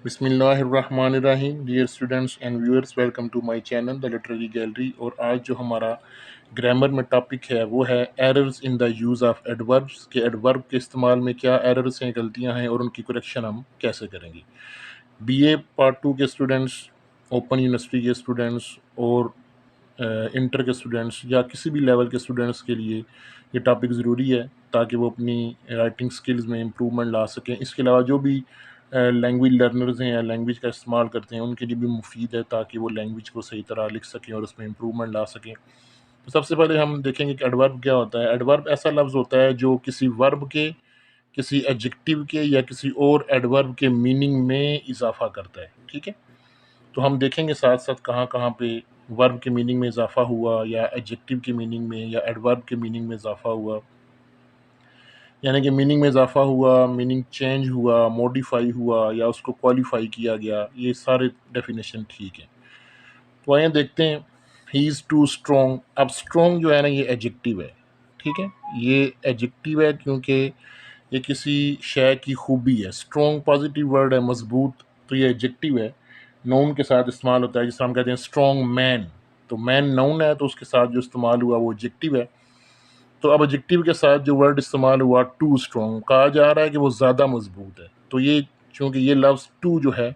बिस्मिल्लाहिर्रहमानिर्रहीम। Dear students and viewers, welcome to my channel the literary gallery. और आज जो हमारा ग्रामर में टॉपिक है वो है errors in the use of adverbs, के एडवर्ब के इस्तेमाल में क्या एरर्स हैं, गलतियां हैं और उनकी करेक्शन हम कैसे करेंगे। बीए पार्ट 2 के स्टूडेंट्स, ओपन यूनिवर्सिटी के स्टूडेंट्स और इंटर के स्टूडेंट्स या किसी भी लेवल के स्टूडेंट्स के लिए ये टॉपिक ज़रूरी है ताकि वो अपनी राइटिंग स्किल्स में इम्प्रूवमेंट ला सकें। इसके अलावा जो भी लैंग्वेज लर्नर्स हैं या लैंग्वेज का इस्तेमाल करते हैं उनके लिए भी मुफीद है ताकि वो लैंग्वेज को सही तरह लिख सकें और उसमें इम्प्रूवमेंट ला सकें। तो सबसे पहले हम देखेंगे कि एडवर्ब क्या होता है। एडवर्ब ऐसा लफ्ज़ होता है जो किसी वर्ब के, किसी एडजेक्टिव के या किसी और एडवर्ब के मीनिंग में इजाफा करता है। ठीक है, तो हम देखेंगे साथ साथ कहाँ कहाँ पे वर्ब के मीनिंग में इजाफा हुआ या एडजेक्टिव के मीनिंग में या एडवर्ब के मीनिंग में इजाफा हुआ, यानी कि मीनिंग में इजाफा हुआ, मीनिंग चेंज हुआ, मॉडिफाई हुआ या उसको क्वालिफाई किया गया। ये सारे डेफिनेशन ठीक है। तो आइए देखते हैं। He is too strong. अब स्ट्रॉन्ग जो है ना, ये एडजेक्टिव है। ठीक है, ये एडजेक्टिव है क्योंकि ये किसी शय की खूबी है। स्ट्रॉन्ग पॉजिटिव वर्ड है, मजबूत, तो ये एडजेक्टिव है, नाउन के साथ इस्तेमाल होता है। जिससे हम कहते हैं स्ट्रॉन्ग मैन, तो मैन नाउन है तो उसके साथ जो इस्तेमाल हुआ वो एडजेक्टिव है। तो अब एडजेक्टिव के साथ जो वर्ड इस्तेमाल हुआ टू स्ट्रॉन्ग, कहा जा रहा है कि वो ज़्यादा मजबूत है। तो ये चूँकि ये लफ्ज़ टू जो है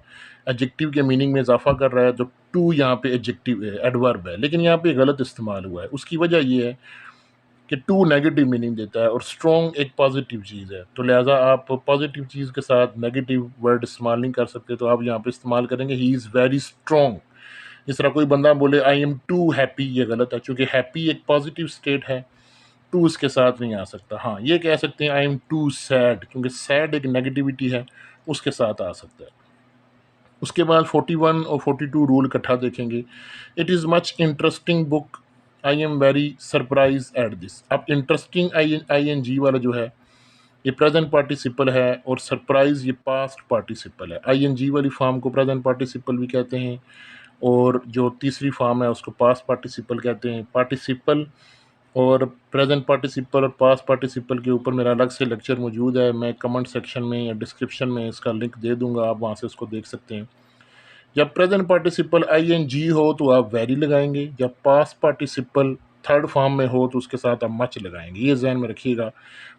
एडजेक्टिव के मीनिंग में इजाफा कर रहा है, तो टू यहाँ पे एडजेक्टिव एडवर्ब है, लेकिन यहाँ पे गलत इस्तेमाल हुआ है। उसकी वजह ये है कि टू नेगेटिव मीनिंग देता है और स्ट्रॉन्ग एक पॉजिटिव चीज़ है। तो लिहाजा आप पॉजिटिव चीज़ के साथ नेगेटिव वर्ड इस्तेमाल नहीं कर सकते, तो आप यहाँ पे इस्तेमाल करेंगे ही इज़ वेरी स्ट्रॉन्ग। इस तरह कोई बंदा बोले आई एम टू हैप्पी, ये गलत है, क्योंकि हैप्पी एक पॉजिटिव स्टेट है, टू उसके साथ नहीं आ सकता। हाँ, ये कह सकते हैं आई एम टू सैड, क्योंकि सैड एक नेगेटिविटी है, उसके साथ आ सकता है। उसके बाद 41 और 42 रूल इकट्ठा देखेंगे। It is much interesting book, I am very surprise at this. अब इंटरेस्टिंग आई एन जी वाला जो है ये प्रेजेंट पार्टिसिपल है और सरप्राइज ये पास्ट पार्टिसिपल है। आई एन जी वाली फॉर्म को प्रेजेंट पार्टिसिपल भी कहते हैं और जो तीसरी फॉर्म है उसको पास्ट पार्टिसिपल कहते हैं। पार्टिसिपल और प्रेजेंट पार्टिसिपल और पास्ट पार्टिसिपल के ऊपर मेरा अलग से लेक्चर मौजूद है, मैं कमेंट सेक्शन में या डिस्क्रिप्शन में इसका लिंक दे दूंगा, आप वहाँ से इसको देख सकते हैं। जब present participle I N G हो तो आप वेरी लगाएंगे, जब पास्ट पार्टिसिपल थर्ड फॉर्म में हो तो उसके साथ आप मच लगाएंगे। ये जहन में रखिएगा,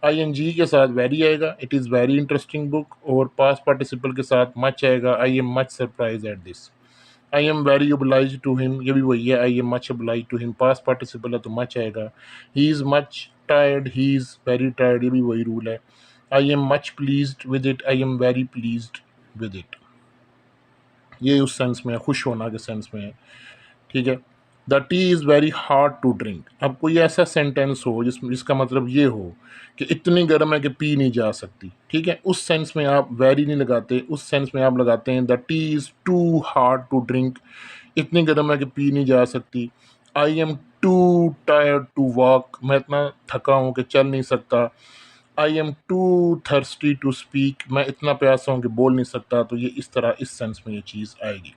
आई एन जी के साथ वेरी आएगा, it is very interesting book, और पास्ट पार्टिसिपल के साथ मच आएगा, I am much surprise at this. I am very obliged to him, ये भी वही है, I am much obliged to him, past participle है तो मच आएगा। He is much tired, he is very tired, ये भी वही रूल है। I am much pleased with it, I am very pleased with it, ये उस सेंस में है, खुश होना के सेंस में है। ठीक है, the tea is very hard to drink. अब कोई ऐसा सेंटेंस हो जिसका मतलब ये हो कि इतनी गर्म है कि पी नहीं जा सकती, ठीक है, उस सेंस में आप वेरी नहीं लगाते, उस सेंस में आप लगाते हैं the tea is too hard to drink, इतनी गर्म है कि पी नहीं जा सकती। I am too tired to walk, मैं इतना थका हूँ कि चल नहीं सकता। I am too thirsty to speak, मैं इतना प्यासा हूँ कि बोल नहीं सकता। तो ये इस तरह इस सेंस में ये चीज़ आएगी।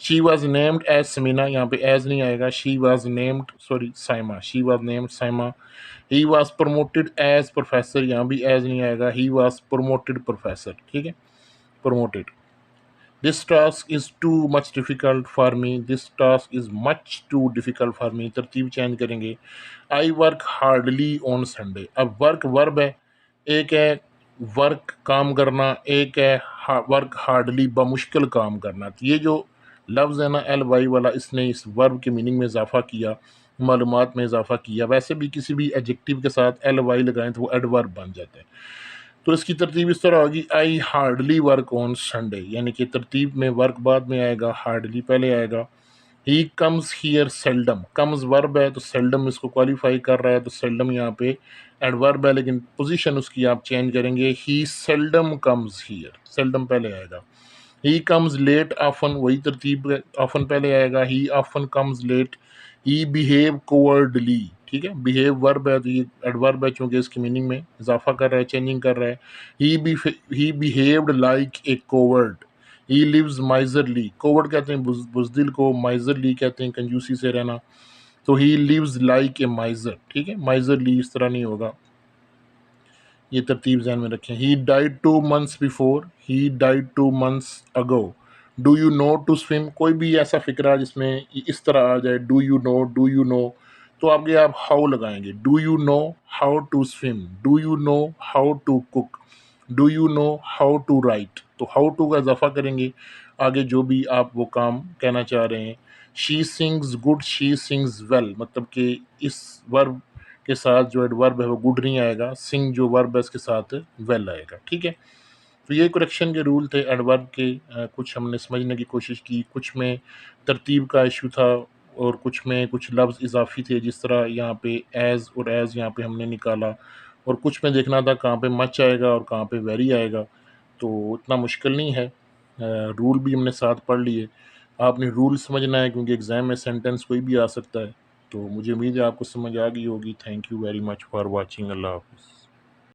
She was named as Samina, यहाँ पे एज नहीं आएगा, she was named, sorry Saima, she was named Saima. He was promoted as professor, यहाँ भी एज नहीं आएगा, ही वॉज प्रमोटेड प्रोफेसर। ठीक है, promoted. This task is too much difficult for me, this task is much too difficult for me, तरतीब change करेंगे। I work hardly on Sunday. अब work verb है, एक है वर्क काम करना, एक है वर्क हार्डली बमुश्किल काम करना। तो ये जो लफ्ज़ है ना एल वाई वाला, इसने इस वर्ब के मीनिंग में इजाफा किया, मालूमात में इजाफा किया। वैसे भी किसी भी एडजेक्टिव के साथ एल वाई लगाएं तो वो एडवर्ब बन जाता है। तो इसकी तरतीब इस तरह होगी, I hardly work on Sunday, यानी कि तरतीब में वर्क बाद में आएगा, हार्डली पहले आएगा। He comes here seldom, comes verb है तो सेल्डम इसको क्वालिफाई कर रहा है, तो सेल्डम यहाँ पे एडवर्ब है, लेकिन पोजीशन उसकी आप चेंज करेंगे, ही सेल्डम कम्स हियर, सेल्डम पहले आएगा। ही कम्स लेट ऑफन, वही तरतीब है, ऑफन पहले आएगा, he often comes late. He behave cowardly, ठीक है, बिहेव वर्ब है तो ये एडवर्ब है, चूंकि इसकी मीनिंग में इजाफा कर रहा है, चेंजिंग कर रहा है। He behaved like a coward. He lives miserly, coward कहते हैं बुजदिल को, माइजरली कहते हैं कंजूसी से रहना। तो ही लिव्स लाइक ए माइजर, ठीक है, माइजरली इस तरह नहीं होगा। ये तरतीब ज़हन में रखें। He died 2 months before, he died 2 months ago. Do you know to swim, कोई भी ऐसा फ़िक्रा जिसमें इस तरह आ जाए, डू यू नो, तो आगे आप हाउ लगाएँगे। Do you know how to swim, do you know how to cook, do you know how to write. तो हाउ टू का इज़ाफ़ा करेंगे आगे जो भी आप वो काम कहना चाह रहे हैं। She sings good, she sings well, मतलब कि इस वर्ब के साथ जो एडवर्ब है वो गुड नहीं आएगा, सिंग जो वर्ब है इसके साथ वेल आएगा, ठीक है। तो ये करेक्शन के रूल थे एडवर्ब के। कुछ हमने समझने की कोशिश की, कुछ में तरतीब का इशू था और कुछ में कुछ लफ्ज़ इजाफी थे, जिस तरह यहाँ पे एज़ और एज़ यहाँ पे हमने निकाला, और कुछ में देखना था कहाँ पे मच आएगा और कहाँ पे वेरी आएगा। तो इतना मुश्किल नहीं है। रूल भी हमने साथ पढ़ लिए। आपने रूल समझना है क्योंकि एग्ज़ाम में सेंटेंस कोई भी आ सकता है। तो मुझे उम्मीद है आपको समझ आ गई होगी। Thank you very much for watching. Allah हाफ़िज़।